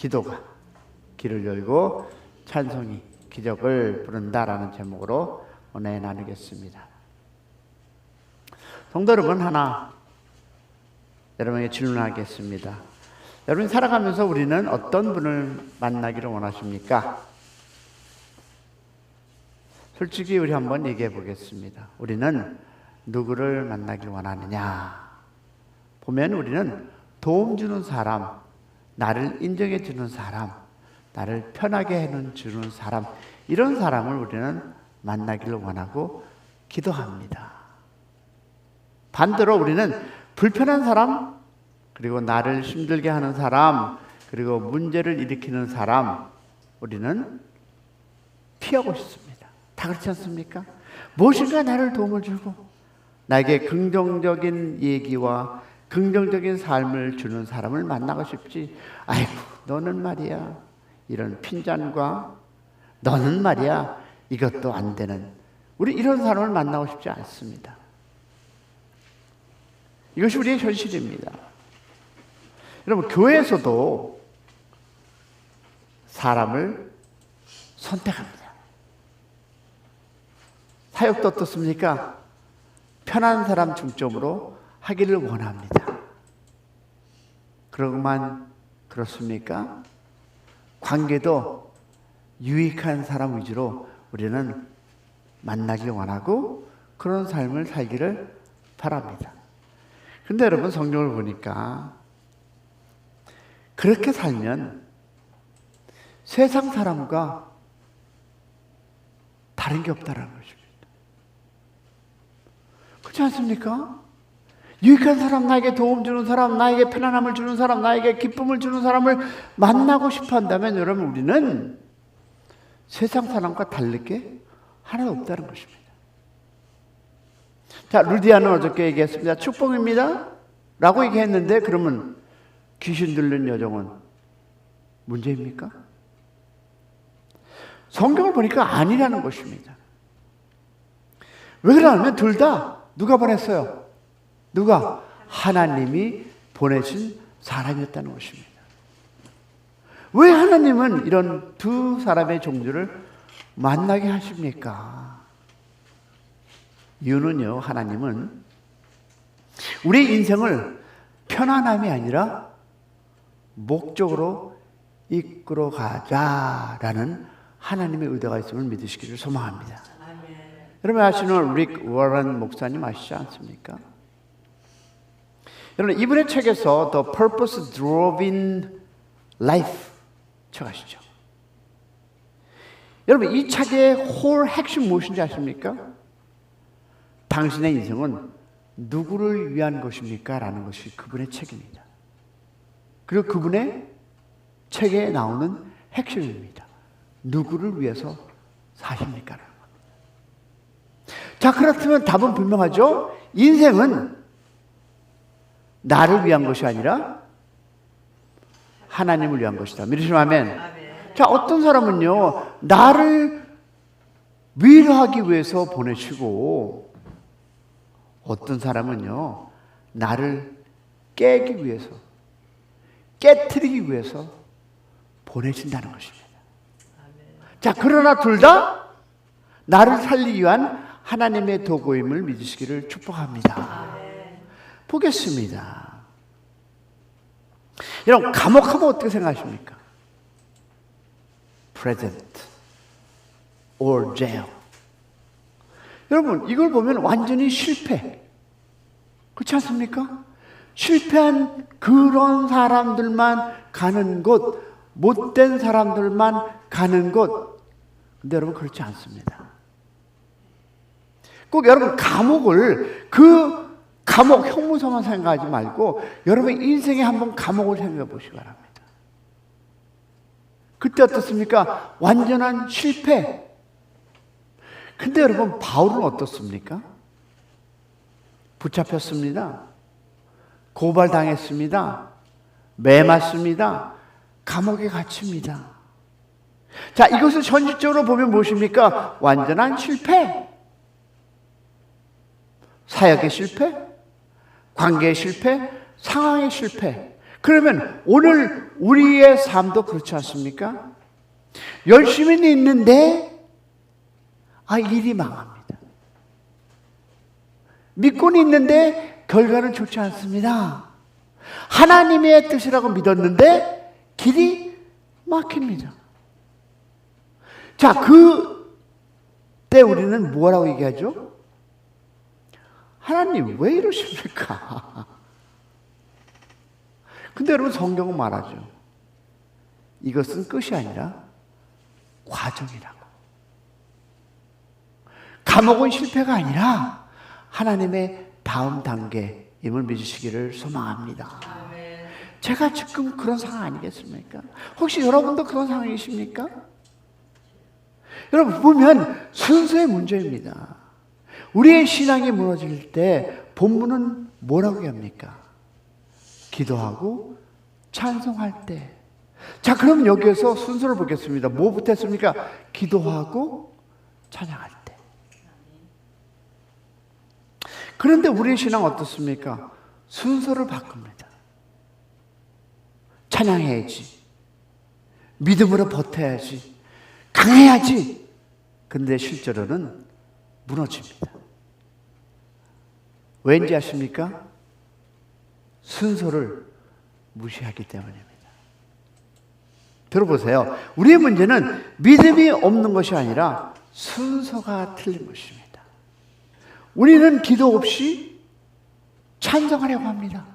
기도가 길을 열고 찬송이 기적을 부른다라는 제목으로 은혜 나누겠습니다. 성도 여러분, 하나 여러분에게 질문하겠습니다. 여러분, 살아가면서 우리는 어떤 분을 만나기를 원하십니까? 솔직히 우리 한번 얘기해 보겠습니다. 우리는 누구를 만나길 원하느냐? 보면 우리는 도움 주는 사람, 나를 인정해 주는 사람, 나를 편하게 해 주는 사람, 이런 사람을 우리는 만나기를 원하고 기도합니다. 반대로 우리는 불편한 사람, 그리고 나를 힘들게 하는 사람, 그리고 문제를 일으키는 사람, 우리는 피하고 싶습니다. 다 그렇지 않습니까? 무엇인가 나를 도움을 주고 나에게 긍정적인 얘기와 긍정적인 삶을 주는 사람을 만나고 싶지. 아이고, 너는 말이야 이런 핀잔과 너는 말이야 이것도 안 되는, 우리 이런 사람을 만나고 싶지 않습니다. 이것이 우리의 현실입니다. 여러분, 교회에서도 사람을 선택합니다. 사역도 어떻습니까? 편한 사람 중점으로 하기를 원합니다. 그러고만 그렇습니까? 관계도 유익한 사람 위주로 우리는 만나길 원하고 그런 삶을 살기를 바랍니다. 근데 여러분, 성경을 보니까 그렇게 살면 세상 사람과 다른 게 없다는 것입니다. 그렇지 않습니까? 유익한 사람, 나에게 도움 주는 사람, 나에게 편안함을 주는 사람, 나에게 기쁨을 주는 사람을 만나고 싶어 한다면 여러분, 우리는 세상 사람과 다를 게 하나도 없다는 것입니다. 자, 루디아는 어저께 얘기했습니다. 축복입니다 라고 얘기했는데, 그러면 귀신 들린 여종은 문제입니까? 성경을 보니까 아니라는 것입니다. 왜 그러냐면 둘 다 누가 보냈어요? 누가? 하나님이 보내신 사람이었다는 것입니다. 왜 하나님은 이런 두 사람의 종류를 만나게 하십니까? 이유는요, 하나님은 우리 인생을 편안함이 아니라 목적으로 이끌어 가자라는 하나님의 의도가 있음을 믿으시기를 소망합니다. 여러분 아시는 릭 워런 목사님 아시지 않습니까? 여러분, 이분의 책에서 The Purpose Driven Life 책 아시죠? 여러분, 이 책의 홀 핵심 무엇인지 아십니까? 당신의 인생은 누구를 위한 것입니까? 라는 것이 그분의 책입니다. 그리고 그분의 책에 나오는 핵심입니다. 누구를 위해서 사십니까? 라는 겁니다. 자, 그렇다면 답은 분명하죠? 인생은 나를 위한 것이 아니라 하나님을 위한 것이다. 믿으시면 아멘. 자, 어떤 사람은요, 나를 위로하기 위해서 보내시고, 어떤 사람은요, 나를 깨기 위해서, 깨트리기 위해서 보내신다는 것입니다. 자, 그러나 둘 다 나를 살리기 위한 하나님의 도구임을 믿으시기를 축복합니다. 보겠습니다. 여러분, 감옥하면 어떻게 생각하십니까? Present or jail. 여러분, 이걸 보면 완전히 실패. 그렇지 않습니까? 실패한 그런 사람들만 가는 곳, 못된 사람들만 가는 곳. 근데 여러분, 그렇지 않습니다. 꼭 여러분, 감옥을 감옥, 형무소만 생각하지 말고 여러분 인생에 한번 감옥을 생각해 보시기 바랍니다. 그때 어떻습니까? 완전한 실패. 근데 여러분, 바울은 어떻습니까? 붙잡혔습니다. 고발당했습니다. 매 맞습니다. 감옥에 갇힙니다. 자, 이것을 현실적으로 보면 무엇입니까? 완전한 실패. 사역의 실패, 관계의 실패, 상황의 실패. 그러면 오늘 우리의 삶도 그렇지 않습니까? 열심히는 있는데 일이 망합니다. 믿고는 있는데 결과는 좋지 않습니다. 하나님의 뜻이라고 믿었는데 길이 막힙니다. 자, 그때 우리는 뭐라고 얘기하죠? 하나님 왜 이러십니까? 근데 여러분, 성경은 말하죠. 이것은 끝이 아니라 과정이라고. 감옥은 실패가 아니라 하나님의 다음 단계임을 믿으시기를 소망합니다. 제가 지금 그런 상황 아니겠습니까? 혹시 여러분도 그런 상황이십니까? 여러분, 보면 순서의 문제입니다. 우리의 신앙이 무너질 때 본문은 뭐라고 합니까? 기도하고 찬송할 때. 자, 그럼 여기에서 순서를 보겠습니다. 뭐부터 했습니까? 기도하고 찬양할 때. 그런데 우리의 신앙 어떻습니까? 순서를 바꿉니다. 찬양해야지. 믿음으로 버텨야지. 강해야지. 근데 실제로는 무너집니다. 왠지 아십니까? 순서를 무시하기 때문입니다. 들어보세요. 우리의 문제는 믿음이 없는 것이 아니라 순서가 틀린 것입니다. 우리는 기도 없이 찬송하려고 합니다.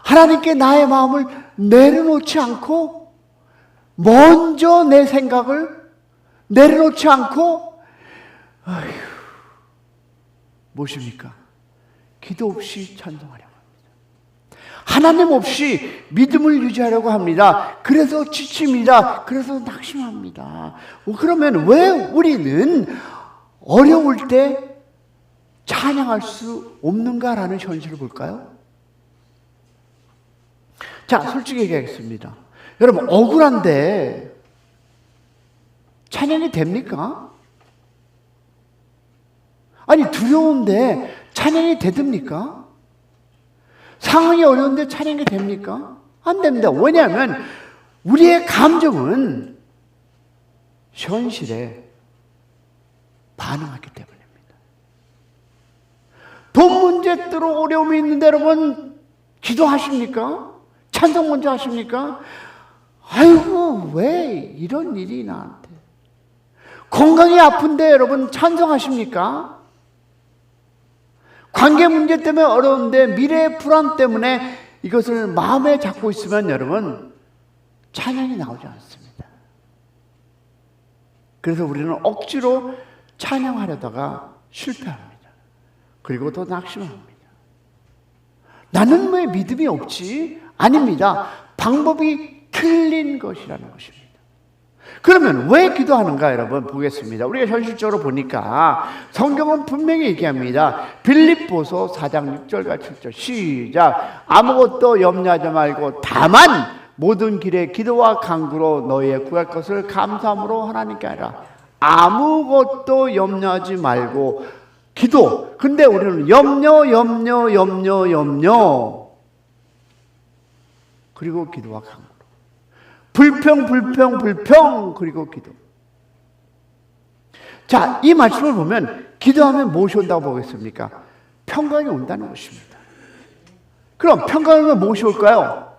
하나님께 나의 마음을 내려놓지 않고 먼저 내 생각을 내려놓지 않고 무엇입니까? 기도 없이 찬송하려고 합니다. 하나님 없이 믿음을 유지하려고 합니다. 그래서 지칩니다. 그래서 낙심합니다. 그러면 왜 우리는 어려울 때 찬양할 수 없는가라는 현실을 볼까요? 자, 솔직히 얘기하겠습니다. 여러분, 억울한데 찬양이 됩니까? 아니, 두려운데 찬양이 되듭니까? 상황이 어려운데 찬양이 됩니까? 안 됩니다. 왜냐하면 우리의 감정은 현실에 반응하기 때문입니다. 돈 문제 때로 어려움이 있는데 여러분 기도하십니까? 찬송 먼저 하십니까? 아이고, 왜 이런 일이 나한테. 건강이 아픈데 여러분 찬송하십니까? 관계 문제 때문에 어려운데 미래의 불안 때문에 이것을 마음에 잡고 있으면 여러분 찬양이 나오지 않습니다. 그래서 우리는 억지로 찬양하려다가 실패합니다. 그리고 더 낙심합니다. 나는 왜 믿음이 없지? 아닙니다. 방법이 틀린 것이라는 것입니다. 그러면 왜 기도하는가 여러분 보겠습니다. 우리가 현실적으로 보니까 성경은 분명히 얘기합니다. 빌립보서 4장 6절과 7절 시작. 아무것도 염려하지 말고 다만 모든 길에 기도와 간구로 너희의 구할 것을 감사함으로 하나님께 하라. 아무것도 염려하지 말고 기도. 근데 우리는 염려 그리고 기도와 간구. 불평 그리고 기도. 자, 이 말씀을 보면 기도하면 무엇이 온다고 보겠습니까? 평강이 온다는 것입니다. 그럼 평강이 오면 무엇이 올까요?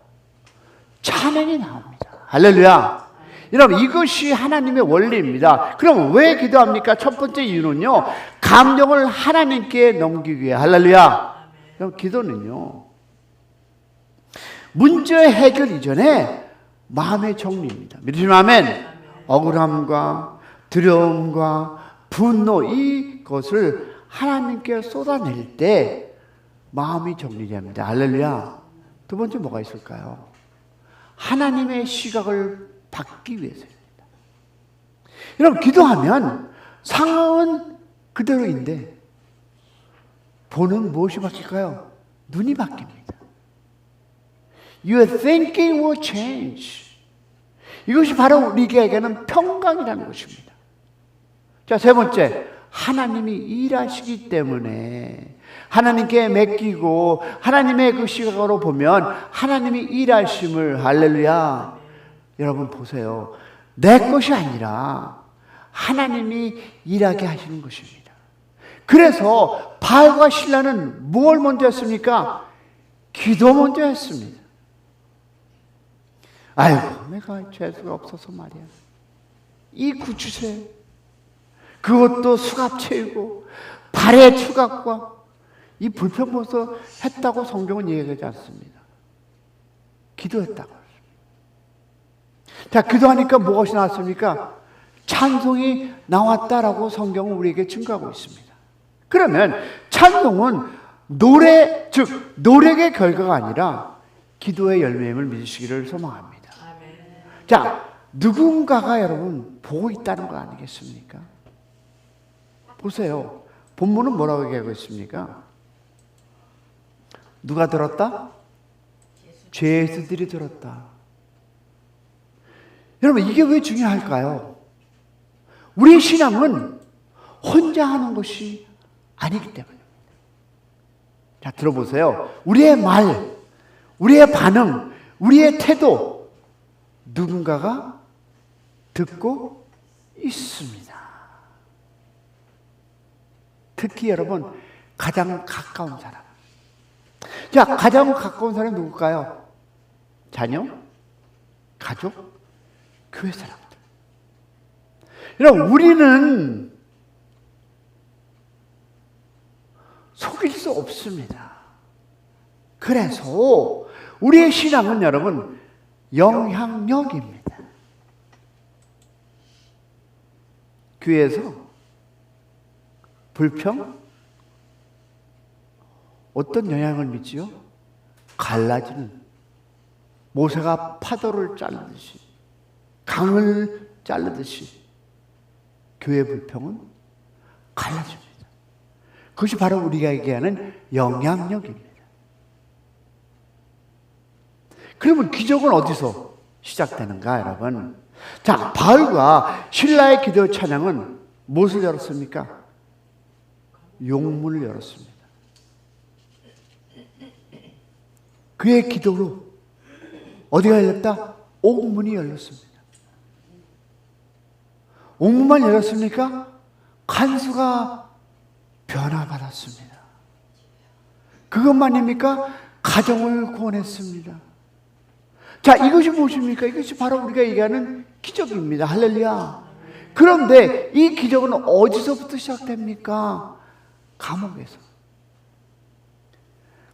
찬양이 나옵니다. 할렐루야. 여러분, 이것이 하나님의 원리입니다. 그럼 왜 기도합니까? 첫 번째 이유는요, 감정을 하나님께 넘기기 위해. 할렐루야. 그럼 기도는요, 문제 해결 이전에 마음의 정리입니다. 믿으시면 아멘. 억울함과 두려움과 분노 이것을 하나님께 쏟아낼 때 마음이 정리됩니다. 할렐루야. 두 번째 뭐가 있을까요? 하나님의 시각을 받기 위해서입니다. 여러분, 기도하면 상황은 그대로인데 보는 무엇이 바뀔까요? 눈이 바뀝니다. Your thinking will change. 이것이 바로 우리에게는 평강이라는 것입니다. 자, 세 번째, 하나님이 일하시기 때문에 하나님께 맡기고 하나님의 그 시각으로 보면 하나님이 일하심을, 할렐루야. 여러분 보세요. 내 것이 아니라 하나님이 일하게 하시는 것입니다. 그래서 바알과 신라는 뭘 먼저 했습니까? 기도 먼저 했습니다. 아이고, 내가 재수가 없어서 말이야. 이 구추세, 그것도 수갑 채우고 발의 추각과 이 불평보서 했다고 성경은 얘기하지 않습니다. 기도했다고. 자, 기도하니까 무엇이 나왔습니까? 찬송이 나왔다라고 성경은 우리에게 증거하고 있습니다. 그러면 찬송은 노래, 즉 노력의 결과가 아니라 기도의 열매임을 믿으시기를 소망합니다. 자, 누군가가 여러분 보고 있다는 거 아니겠습니까? 보세요. 본문은 뭐라고 얘기하고 있습니까? 누가 들었다? 죄수들이 들었다. 여러분, 이게 왜 중요할까요? 우리의 신앙은 혼자 하는 것이 아니기 때문입니다. 자, 들어보세요. 우리의 말, 우리의 반응, 우리의 태도, 누군가가 듣고 있습니다. 특히 여러분, 가장 가까운 사람. 자, 가장 가까운 사람이 누굴까요? 자녀? 가족? 교회 사람들. 여러분, 우리는 속일 수 없습니다. 그래서 우리의 신앙은 여러분 영향력입니다. 교회에서 불평? 어떤 영향을 미치요? 갈라지는, 모세가 파도를 자르듯이, 강을 자르듯이 교회 불평은 갈라집니다. 그것이 바로 우리가 얘기하는 영향력입니다. 그러면 기적은 어디서 시작되는가, 여러분? 자, 바울과 신라의 기도 찬양은 무엇을 열었습니까? 용문을 열었습니다. 그의 기도로 어디가 열렸다? 옥문이 열렸습니다. 옥문만 열렸습니까? 간수가 변화받았습니다. 그것만입니까? 가정을 구원했습니다. 자, 이것이 무엇입니까? 이것이 바로 우리가 얘기하는 기적입니다. 할렐루야. 그런데 이 기적은 어디서부터 시작됩니까? 감옥에서.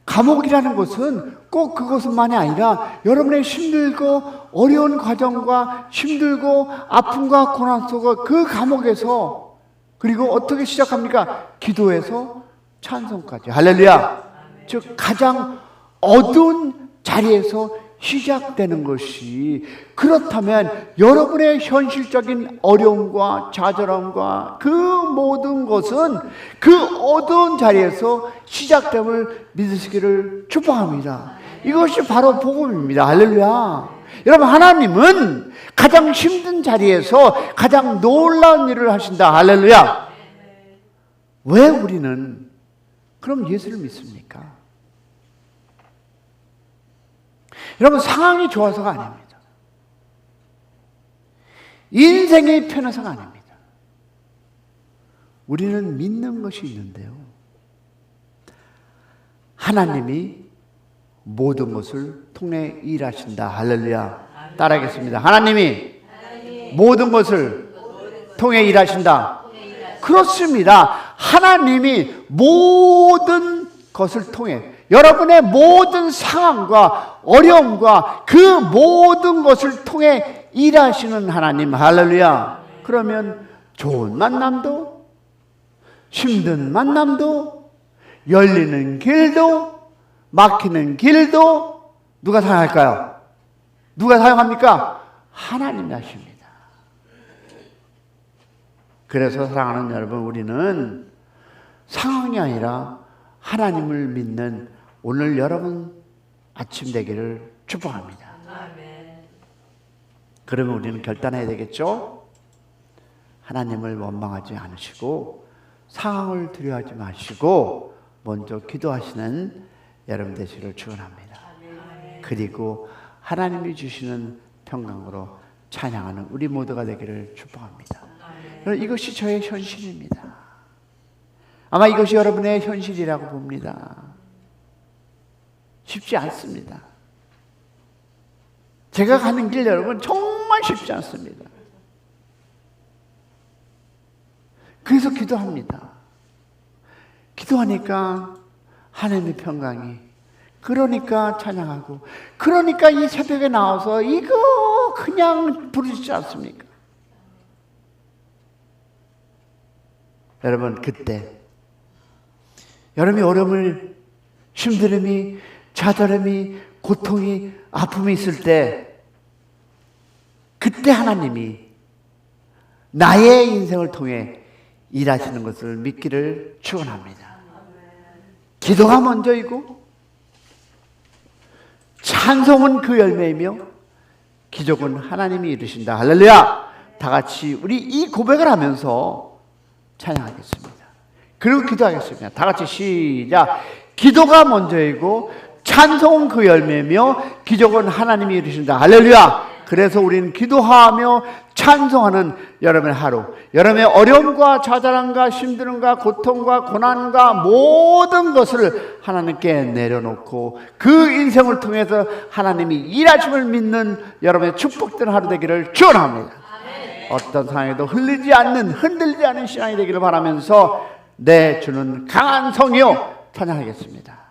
감옥이라는 것은 꼭 그것만이 아니라 여러분의 힘들고 어려운 과정과 힘들고 아픔과 고난 속의 그 감옥에서, 그리고 어떻게 시작합니까? 기도에서 찬송까지. 할렐루야. 즉 가장 어두운 자리에서 시작되는 것이, 그렇다면 여러분의 현실적인 어려움과 좌절함과 그 모든 것은 그 어두운 자리에서 시작됨을 믿으시기를 축복합니다. 이것이 바로 복음입니다. 할렐루야. 여러분, 하나님은 가장 힘든 자리에서 가장 놀라운 일을 하신다. 할렐루야. 왜 우리는 그럼 예수를 믿습니까? 여러분, 상황이 좋아서가 아닙니다. 인생이 편해서가 아닙니다. 우리는 믿는 것이 있는데요, 하나님이 모든 것을 통해 일하신다. 할렐루야. 따라하겠습니다. 하나님이 모든 것을 통해 일하신다. 그렇습니다. 하나님이 모든 것을 통해, 여러분의 모든 상황과 어려움과 그 모든 것을 통해 일하시는 하나님. 할렐루야. 그러면 좋은 만남도, 힘든 만남도, 열리는 길도, 막히는 길도 누가 사용할까요? 누가 사용합니까? 하나님이 하십니다. 그래서 사랑하는 여러분, 우리는 상황이 아니라 하나님을 믿는 오늘 여러분 아침 되기를 축복합니다. 그러면 우리는 결단해야 되겠죠? 하나님을 원망하지 않으시고 상황을 두려워하지 마시고 먼저 기도하시는 여러분 되시기를 축원합니다. 그리고 하나님이 주시는 평강으로 찬양하는 우리 모두가 되기를 축복합니다. 이것이 저의 현실입니다. 아마 이것이 여러분의 현실이라고 봅니다. 쉽지 않습니다. 제가 가는 길 여러분 정말 쉽지 않습니다. 그래서 기도합니다. 기도하니까 하나님의 평강이, 그러니까 찬양하고, 그러니까 이 새벽에 나와서 이거 그냥 부르시지 않습니까? 여러분, 그때 여러분이 어려움을, 힘듦이, 좌절함이, 고통이, 아픔이 있을 때, 그때 하나님이 나의 인생을 통해 일하시는 것을 믿기를 축원합니다. 기도가 먼저이고 찬송은 그 열매이며 기적은 하나님이 이루신다. 할렐루야! 다 같이 우리 이 고백을 하면서 찬양하겠습니다. 그리고 기도하겠습니다. 다 같이 시작. 기도가 먼저이고 찬송은 그 열매이며 기적은 하나님이 이루신다. 할렐루야! 그래서 우리는 기도하며 찬송하는 여러분의 하루, 여러분의 어려움과 좌절함과 힘듦과 고통과 고난과 모든 것을 하나님께 내려놓고 그 인생을 통해서 하나님이 일하심을 믿는 여러분의 축복된 하루 되기를 축원합니다. 어떤 상황에도 흔들리지 않는 신앙이 되기를 바라면서 내 주는 강한 성이요 찬양하겠습니다.